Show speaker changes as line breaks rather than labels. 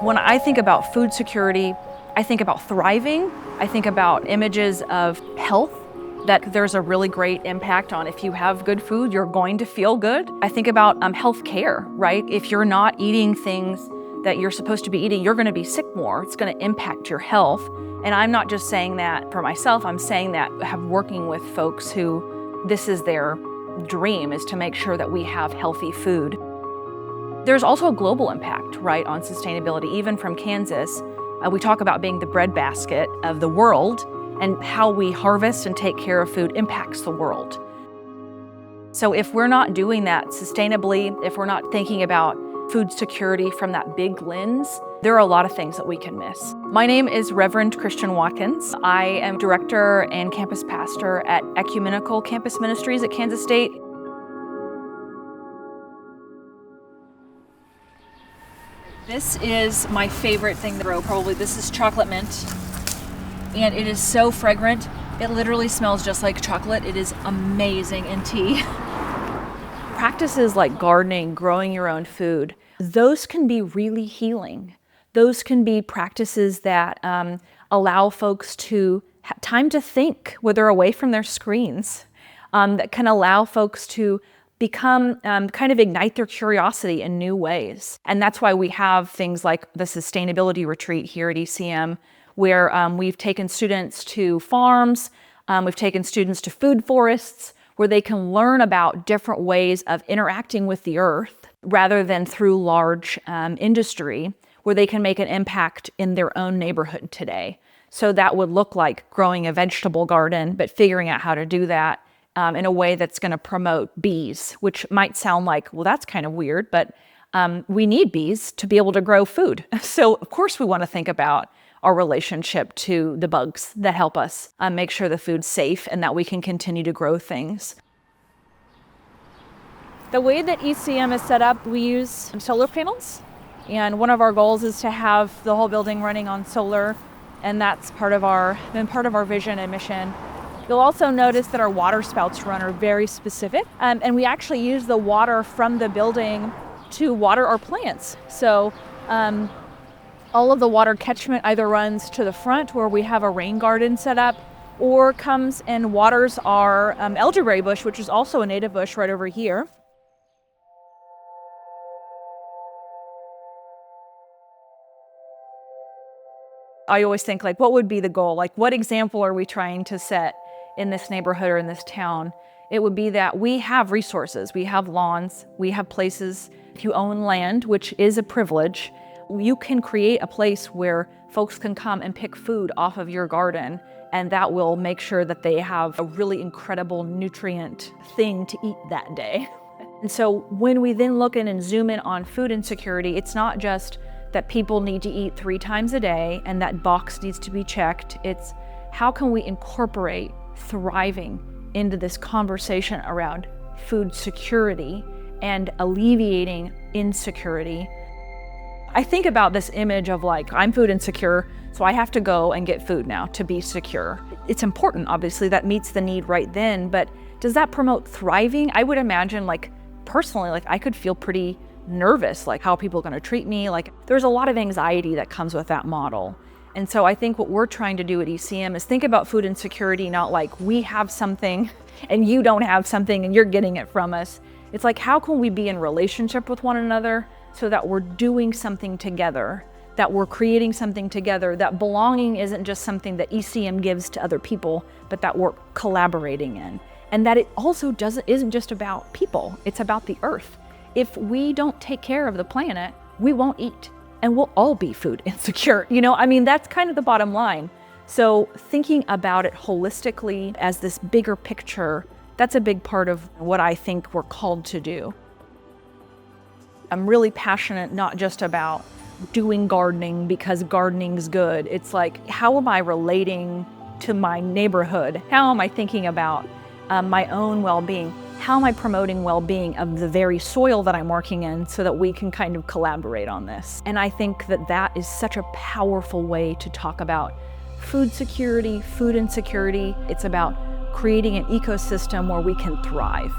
When I think about food security, I think about thriving. I think about images of health, that there's a really great impact on if you have good food, you're going to feel good. I think about health care, right? If you're not eating things that you're supposed to be eating, you're gonna be sick more. It's gonna impact your health. And I'm not just saying that for myself, I'm saying that working with folks who this is their dream, is to make sure that we have healthy food. There's also a global impact, right, on sustainability. Even from Kansas, we talk about being the breadbasket of the world, and how we harvest and take care of food impacts the world. So if we're not doing that sustainably, if we're not thinking about food security from that big lens, there are a lot of things that we can miss. My name is Reverend Christian Watkins. I am director and campus pastor at Ecumenical Campus Ministries at Kansas State. This is my favorite thing to grow, probably. This is chocolate mint. And it is so fragrant. It literally smells just like chocolate. It is amazing in tea. Practices like gardening, growing your own food, those can be really healing. Those can be practices that allow folks to have time to think when they're away from their screens, that can allow folks to become, kind of ignite their curiosity in new ways. And that's why we have things like the sustainability retreat here at ECM, where we've taken students to farms, we've taken students to food forests, where they can learn about different ways of interacting with the earth rather than through large industry, where they can make an impact in their own neighborhood today. So that would look like growing a vegetable garden, but figuring out how to do that in a way that's going to promote bees, which might sound like, well, that's kind of weird, but we need bees to be able to grow food. So of course we want to think about our relationship to the bugs that help us make sure the food's safe and that we can continue to grow things. The way that ECM is set up, we use solar panels. And one of our goals is to have the whole building running on solar. And that's been part of our vision and mission. You'll also notice that our water spouts run are very specific. And we actually use the water from the building to water our plants. So all of the water catchment either runs to the front where we have a rain garden set up, or comes and waters our elderberry bush, which is also a native bush right over here. I always think, like, what would be the goal? Like, what example are we trying to set in this neighborhood or in this town? It would be that we have resources, we have lawns, we have places. If you own land, which is a privilege, you can create a place where folks can come and pick food off of your garden, and that will make sure that they have a really incredible nutrient thing to eat that day. And so when we then look in and zoom in on food insecurity, it's not just that people need to eat 3 times a day and that box needs to be checked. It's how can we incorporate thriving into this conversation around food security and alleviating insecurity. I think about this image of, like, I'm food insecure, so I have to go and get food now to be secure. It's important, obviously, that meets the need right then, but does that promote thriving? I would imagine, like, personally, like, I could feel pretty nervous, like, how are people gonna treat me? Like, there's a lot of anxiety that comes with that model. And so I think what we're trying to do at ECM is think about food insecurity, not like we have something and you don't have something and you're getting it from us. It's like, how can we be in relationship with one another so that we're doing something together, that we're creating something together, that belonging isn't just something that ECM gives to other people, but that we're collaborating in. And that it also isn't just about people, it's about the earth. If we don't take care of the planet, we won't eat, and we'll all be food insecure. You know, I mean, that's kind of the bottom line. So thinking about it holistically as this bigger picture, that's a big part of what I think we're called to do. I'm really passionate not just about doing gardening because gardening's good. It's like, how am I relating to my neighborhood? How am I thinking about my own well-being? How am I promoting well-being of the very soil that I'm working in so that we can kind of collaborate on this? And I think that that is such a powerful way to talk about food security, food insecurity. It's about creating an ecosystem where we can thrive.